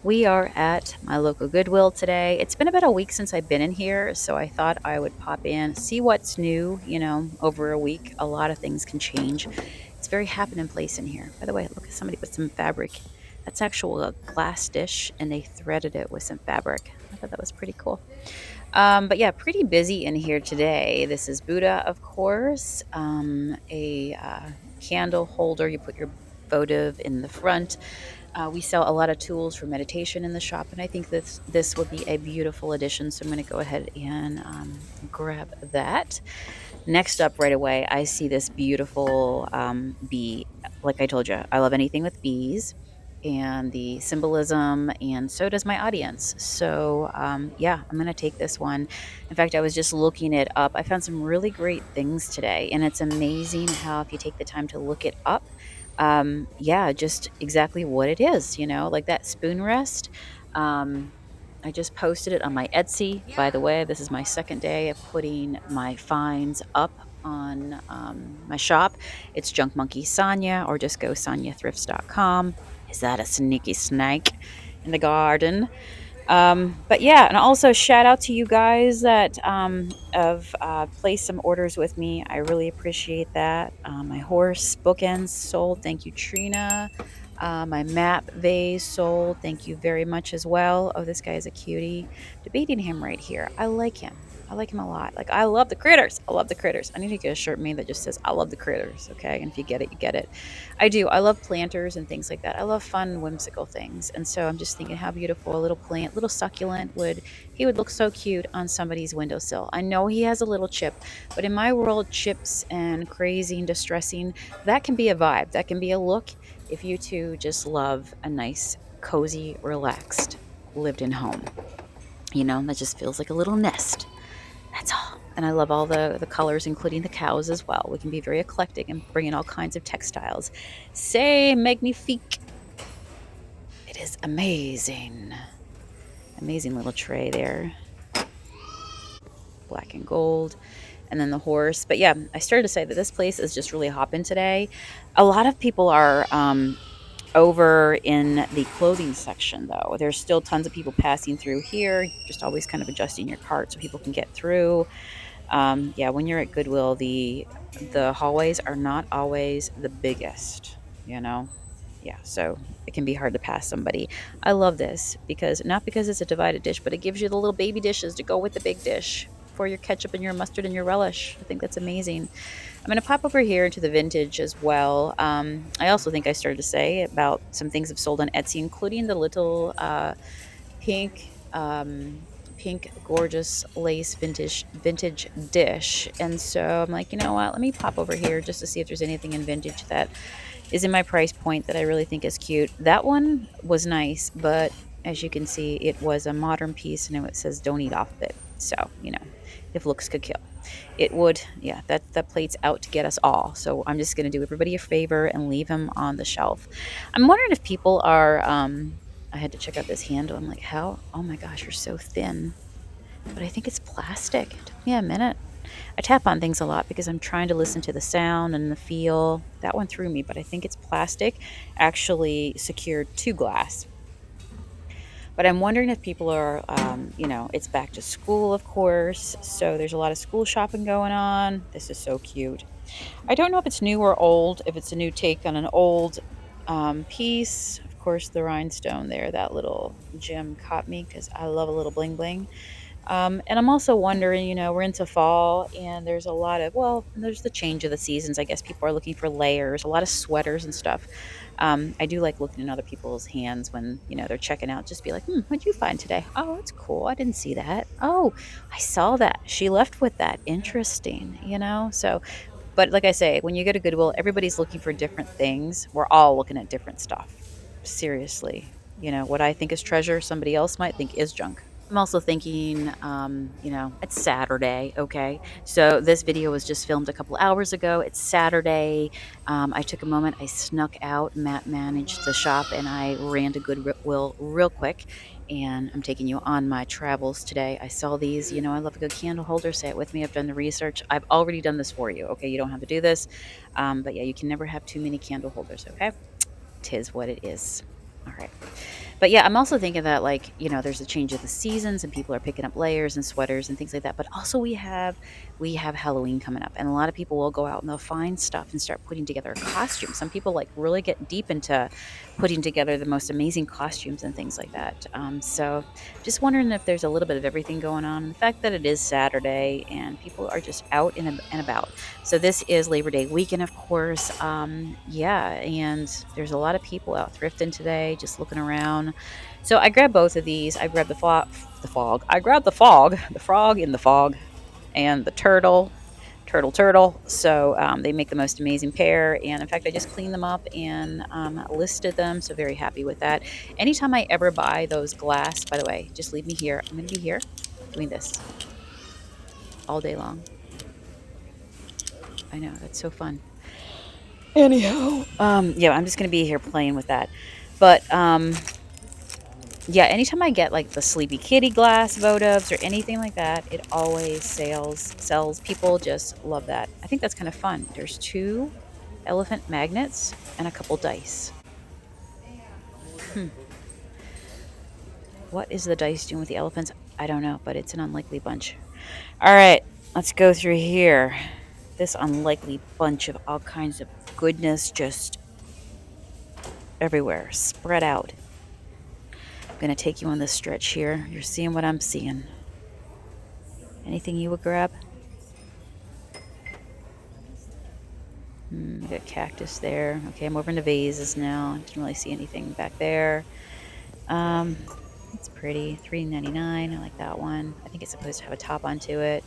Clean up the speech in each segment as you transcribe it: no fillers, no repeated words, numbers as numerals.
We are at my local Goodwill today. It's been about a week since I've been in here, so I thought I would pop in, see what's new. Over a week, a lot of things can change. It's very happening place in here. By the way, look at somebody with some fabric. That's actual glass dish, and they threaded it with some fabric. I thought that was pretty cool. But yeah, pretty busy in here today. This is Buddha, of course. A candle holder. You put your votive in the front. We sell a lot of tools for meditation in the shop, and I think this would be a beautiful addition. So I'm going to go ahead and grab that. Next up, right away, I see this beautiful bee. Like I told you, I love anything with bees and the symbolism, and so does my audience. So yeah, I'm going to take this one. In fact, I was just looking it up. I found some really great things today, and it's amazing how if you take the time to look it up, yeah, just exactly what it is, like that spoon rest. Um, I just posted it on my Etsy. By the way, this is my second day of putting my finds up on my shop. It's Junk Monkey Sonya, or just go sonyathrifts.com. Is that a sneaky snake in the garden? But yeah, and also shout out to you guys that have placed some orders with me. I really appreciate that. My horse bookends sold. Thank you, Trina. My map vase sold. Thank you very much as well. Oh, this guy is a cutie. Debating him right here. I like him. I like him a lot. Like, I love the critters. I love the critters. I need to get a shirt made that just says, I love the critters. Okay. And if you get it, you get it. I do. I love planters and things like that. I love fun, whimsical things. And so I'm just thinking how beautiful a little plant, little succulent he would look so cute on somebody's windowsill. I know he has a little chip, but in my world, chips and crazy and distressing, that can be a vibe. That can be a look if you two just love a nice, cozy, relaxed, lived in home. That just feels like a little nest. That's all. And I love all the colors, including the cows as well. We can be very eclectic and bring in all kinds of textiles. C'est magnifique. It is amazing. Amazing little tray there. Black and gold. And then the horse. But yeah, I started to say that this place is just really hopping today. A lot of people are over in the clothing section, though. There's still tons of people passing through here. Just always kind of adjusting your cart so people can get through. Yeah, when you're at Goodwill, the hallways are not always the biggest, you know? Yeah, so it can be hard to pass somebody. I love this not because it's a divided dish, but it gives you the little baby dishes to go with the big dish for your ketchup and your mustard and your relish. I think that's amazing. I'm going to pop over here into the vintage as well. I also think I started to say about some things I've sold on Etsy, including the little pink pink gorgeous lace vintage dish. And so I'm like, you know what, let me pop over here just to see if there's anything in vintage that is in my price point that I really think is cute. That one was nice, but as you can see, it was a modern piece, and it says don't eat off of it. So if looks could kill, it would. Yeah, that plate's out to get us all. So I'm just going to do everybody a favor and leave them on the shelf. I'm wondering if people are I had to check out this handle. I'm like, how? Oh my gosh, you're so thin. But I think it's plastic. It took me a minute. I tap on things a lot because I'm trying to listen to the sound and the feel. That one threw me, but I think it's plastic, actually secured to glass. But I'm wondering if people are, it's back to school, of course. So there's a lot of school shopping going on. This is so cute. I don't know if it's new or old, if it's a new take on an old piece. Of course, the rhinestone there, that little gem caught me because I love a little bling bling. And I'm also wondering, we're into fall, and there's a lot of, there's the change of the seasons. I guess people are looking for layers, a lot of sweaters and stuff. I do like looking in other people's hands when, they're checking out, just be like, what'd you find today? Oh, it's cool. I didn't see that. Oh, I saw that. She left with that. Interesting, So, but like I say, when you go to Goodwill, everybody's looking for different things. We're all looking at different stuff. Seriously. What I think is treasure, somebody else might think is junk. I'm also thinking, it's Saturday, okay? So this video was just filmed a couple hours ago. It's Saturday. I took a moment. I snuck out. Matt managed the shop, and I ran to Goodwill real quick and I'm taking you on my travels today. I saw these, I love a good candle holder. Say it with me. I've done the research. I've already done this for you. Okay. You don't have to do this. But yeah, you can never have too many candle holders. Okay. Tis what it is. All right. But yeah, I'm also thinking that like, there's a change of the seasons and people are picking up layers and sweaters and things like that. But also we have Halloween coming up, and a lot of people will go out and they'll find stuff and start putting together a costume. Some people like really get deep into putting together the most amazing costumes and things like that. So just wondering if there's a little bit of everything going on. And the fact that it is Saturday and people are just out and about. So this is Labor Day weekend, of course. Yeah, and there's a lot of people out thrifting today, just looking around. So I grabbed both of these. I grabbed the fog. I grabbed the fog, the frog in the fog, and the turtle. So they make the most amazing pair. And in fact, I just cleaned them up and listed them. So very happy with that. Anytime I ever buy those glass, by the way, just leave me here. I'm going to be here doing this all day long. I know, that's so fun. Anyhow, yeah, I'm just gonna be here playing with that. But yeah, anytime I get like the Sleepy Kitty glass votives or anything like that, it always sells. People just love that. I think that's kind of fun. There's two elephant magnets and a couple dice. Hmm. What is the dice doing with the elephants? I don't know, but it's an unlikely bunch. All right, let's go through here. This unlikely bunch of all kinds of goodness just everywhere, spread out. I'm going to take you on this stretch here. You're seeing what I'm seeing. Anything you would grab? Got cactus there. Okay, I'm over into vases now. Didn't really see anything back there. Um, it's pretty. $3.99. I like that one. I think it's supposed to have a top onto it.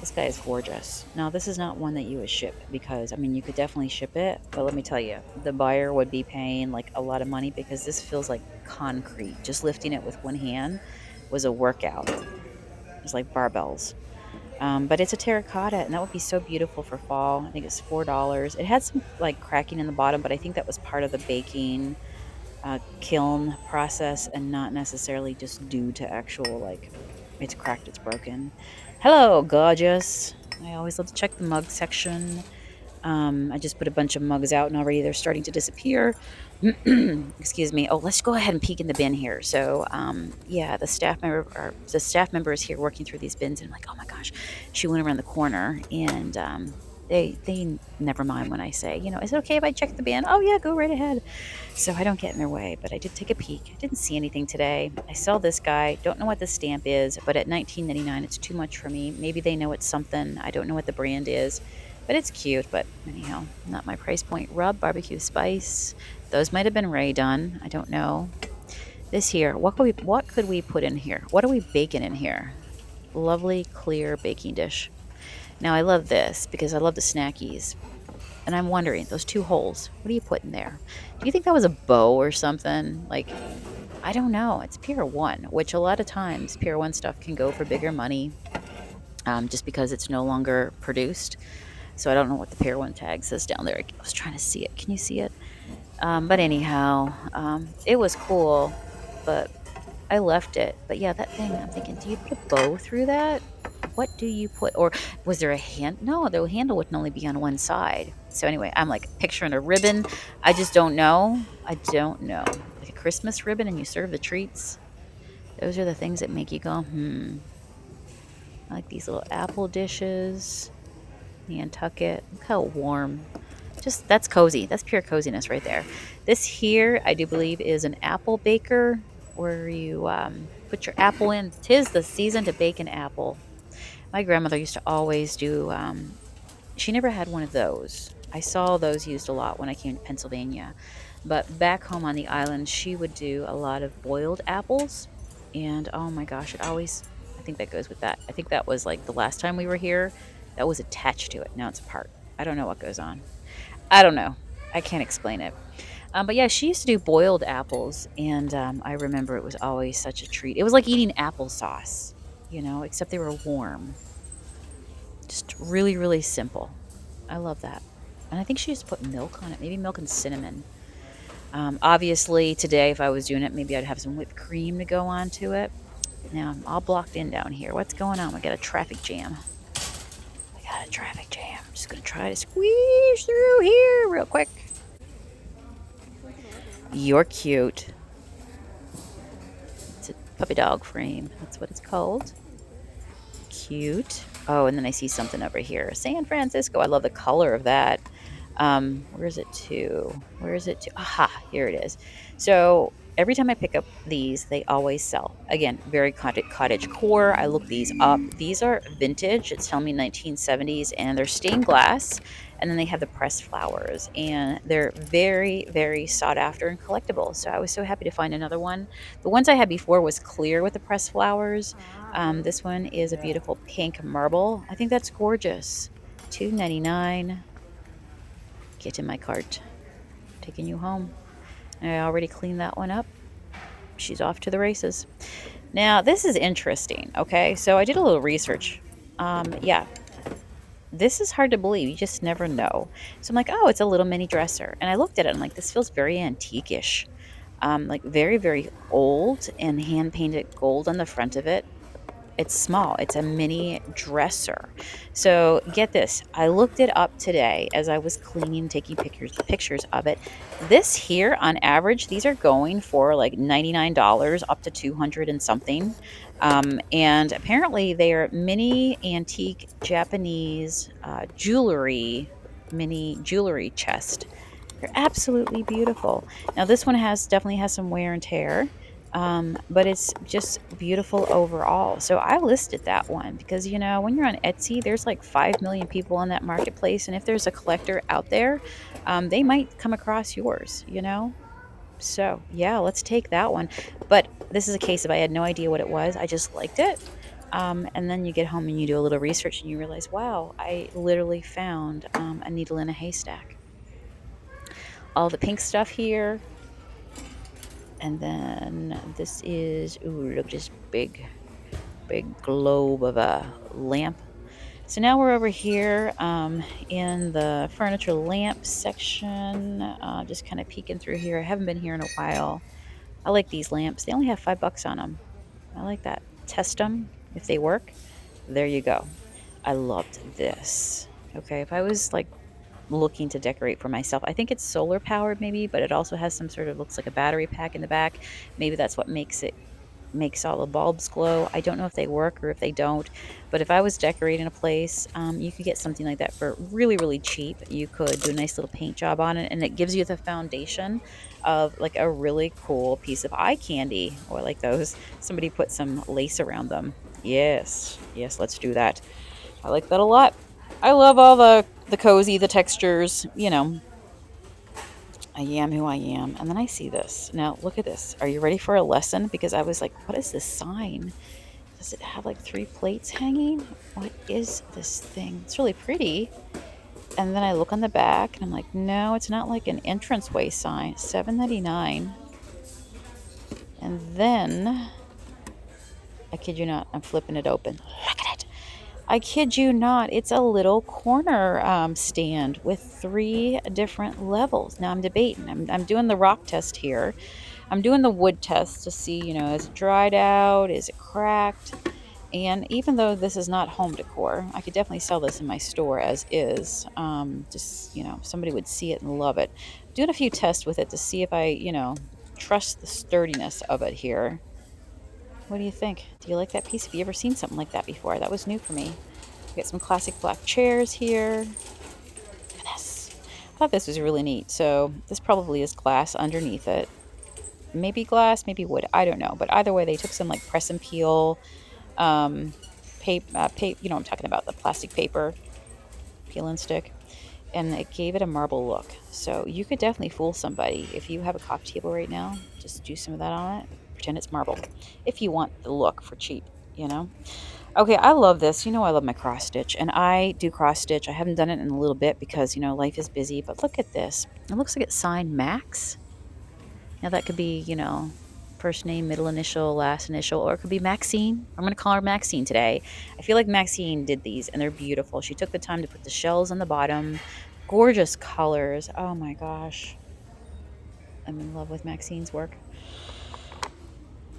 This guy is gorgeous. Now, this is not one that you would ship because, I mean, you could definitely ship it, but let me tell you, the buyer would be paying like a lot of money because this feels like concrete. Just lifting it with one hand was a workout. It's like barbells. But it's a terracotta, and that would be so beautiful for fall. I think it's $4. It had some like cracking in the bottom, but I think that was part of the baking kiln process and not necessarily just due to actual like it's cracked, it's broken. Hello, gorgeous. I always love to check the mug section. I just put a bunch of mugs out and already they're starting to disappear. Excuse me. Oh, let's go ahead and peek in the bin here. So, yeah, the staff member is here working through these bins, and I'm like, oh my gosh, she went around the corner, and they never mind when I say, is it okay if I check the bin? Oh yeah, go right ahead. So I don't get in their way, but I did take a peek. I didn't see anything today. I saw this guy. Don't know what the stamp is, but at $19.99, it's too much for me. Maybe they know it's something. I don't know what the brand is, but it's cute. But anyhow, not my price point. Rub barbecue spice. Those might have been Ray done. I don't know. This here, what could we put in here? What are we baking in here? Lovely clear baking dish. Now I love this because I love the snackies. And I'm wondering, those two holes, what do you put in there? Do you think that was a bow or something? Like, I don't know. It's Pier 1, which a lot of times Pier 1 stuff can go for bigger money just because it's no longer produced. So I don't know what the Pier 1 tag says down there. I was trying to see it. Can you see it? But anyhow, it was cool, but I left it. But yeah, that thing, I'm thinking, do you put a bow through that? What do you put? Or was there a hand? No, the handle would only be on one side. So anyway, I'm like picturing a ribbon. I just don't know. I don't know. Like a Christmas ribbon and you serve the treats. Those are the things that make you go, I like these little apple dishes. Nantucket. Look how warm. Just that's cozy. That's pure coziness right there. This here, I do believe, is an apple baker where you put your apple in. 'Tis the season to bake an apple. My grandmother used to always do. She never had one of those. I saw those used a lot when I came to Pennsylvania, but back home on the island, she would do a lot of boiled apples, and oh my gosh, it always. I think that goes with that. I think that was like the last time we were here. That was attached to it. Now it's apart. I don't know what goes on. I don't know. I can't explain it. But yeah, she used to do boiled apples, and I remember it was always such a treat. It was like eating applesauce, except they were warm. Just really, really simple. I love that. And I think she used to put milk on it, maybe milk and cinnamon. Obviously, today, if I was doing it, maybe I'd have some whipped cream to go on to it. Now I'm all blocked in down here. What's going on? We got a traffic jam. We got a traffic jam. I'm just gonna try to squeeze through here real quick. You're cute. It's a puppy dog frame. That's what it's called. Cute. Oh, and then I see something over here. San Francisco. I love the color of that. Where is it to? Where is it to? Aha, here it is. So every time I pick up these, they always sell. Again, very cottage core. I look these up. These are vintage. It's telling me 1970s, and they're stained glass. And then they have the pressed flowers, and they're very, very sought after and collectible. So I was so happy to find another one. The ones I had before was clear with the pressed flowers. This one is a beautiful pink marble. I think that's gorgeous. $2.99. Get in my cart. Taking you home. I already cleaned that one up. She's off to the races. Now, this is interesting. Okay, so I did a little research. Yeah, this is hard to believe. You just never know. So I'm like, oh, it's a little mini dresser. And I looked at it. I'm like, this feels very antique-ish. Like very, very old and hand painted gold on the front of it. It's small. It's a mini dresser. So get this. I looked it up today as I was cleaning, taking pictures of it. This here, on average, these are going for like $99 up to 200 and something. And apparently they are mini antique Japanese jewelry, mini jewelry chest. They're absolutely beautiful. Now this one definitely has some wear and tear, but it's just beautiful overall. So I listed that one because when you're on Etsy, there's like 5 million people on that marketplace, and if there's a collector out there, they might come across yours. So yeah, let's take that one. But this is a case of I had no idea what it was. I just liked it. And then you get home and you do a little research and you realize, wow, I literally found a needle in a haystack. All the pink stuff here. And then this is, ooh, look at this big globe of a lamp. So now we're over here in the furniture lamp section, just kind of peeking through here. I haven't been here in a while. I like these lamps. They only have $5 on them. I like that. Test them. If they work, there you go. I loved this. Okay, if I was like looking to decorate for myself. I think it's solar powered maybe, but it also has some sort of looks like a battery pack in the back. Maybe that's what makes all the bulbs glow. I don't know if they work or if they don't, but if I was decorating a place, you could get something like that for really, really cheap. You could do a nice little paint job on it, and it gives you the foundation of like a really cool piece of eye candy, or like those. Somebody put some lace around them. Yes, let's do that. I like that a lot. I love all the cozy, the textures. I am who I am. And then I see this. Now look at this. Are you ready for a lesson? Because I was like, what is this sign? Does it have like 3 plates hanging? What is this thing? It's really pretty. And then I look on the back and I'm like, no, it's not like an entranceway sign. $7.99. And then I kid you not, I'm flipping it open. Look at it. I kid you not, it's a little corner stand with 3 different levels. Now I'm debating. I'm doing the rock test here. I'm doing the wood test to see, is it dried out? Is it cracked? And even though this is not home decor, I could definitely sell this in my store as is. Just, somebody would see it and love it. Doing a few tests with it to see if I, trust the sturdiness of it here. What do you think? Do you like that piece? Have you ever seen something like that before? That was new for me. We got some classic black chairs here. Look at this. I thought this was really neat. So this probably is glass underneath it. Maybe glass, maybe wood. I don't know. But either way, they took some like press and peel paper. I'm talking about the plastic paper, peel and stick. And it gave it a marble look. So you could definitely fool somebody. If you have a coffee table right now, just do some of that on it. Pretend it's marble. If you want the look for cheap. Okay, I love this. I love my cross stitch. And I do cross stitch. I haven't done it in a little bit because, life is busy. But look at this. It looks like it's signed Max. Now that could be, first name, middle initial, last initial, or it could be Maxine. I'm going to call her Maxine today. I feel like Maxine did these and they're beautiful. She took the time to put the shells on the bottom. Gorgeous colors. Oh my gosh. I'm in love with Maxine's work.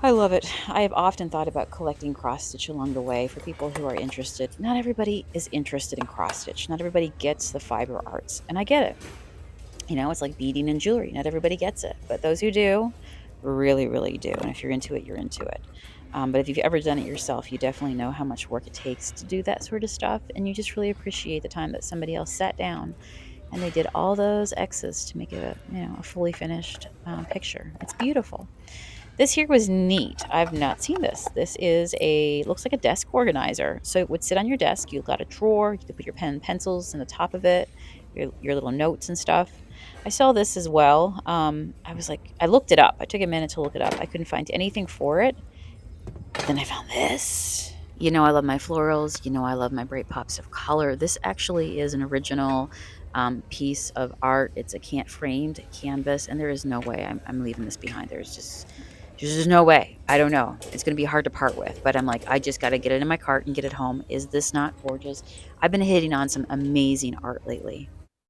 I love it. I have often thought about collecting cross stitch along the way for people who are interested. Not everybody is interested in cross stitch. Not everybody gets the fiber arts, and I get it. It's like beading and jewelry. Not everybody gets it, but those who do really, really do. And if you're into it, you're into it. But if you've ever done it yourself, you definitely know how much work it takes to do that sort of stuff. And you just really appreciate the time that somebody else sat down and they did all those X's to make it a fully finished picture. It's beautiful. This here was neat. I've not seen this. This is looks like a desk organizer. So it would sit on your desk. You've got a drawer. You could put your pen and pencils in the top of it, your little notes and stuff. I saw this as well. I was like, I looked it up. I took a minute to look it up. I couldn't find anything for it. But then I found this. I love my florals. I love my bright pops of color. This actually is an original piece of art. It's a can't framed canvas, and there is no way I'm leaving this behind. There's just no way. I don't know. It's going to be hard to part with, but I'm like, I just got to get it in my cart and get it home. Is this not gorgeous? I've been hitting on some amazing art lately.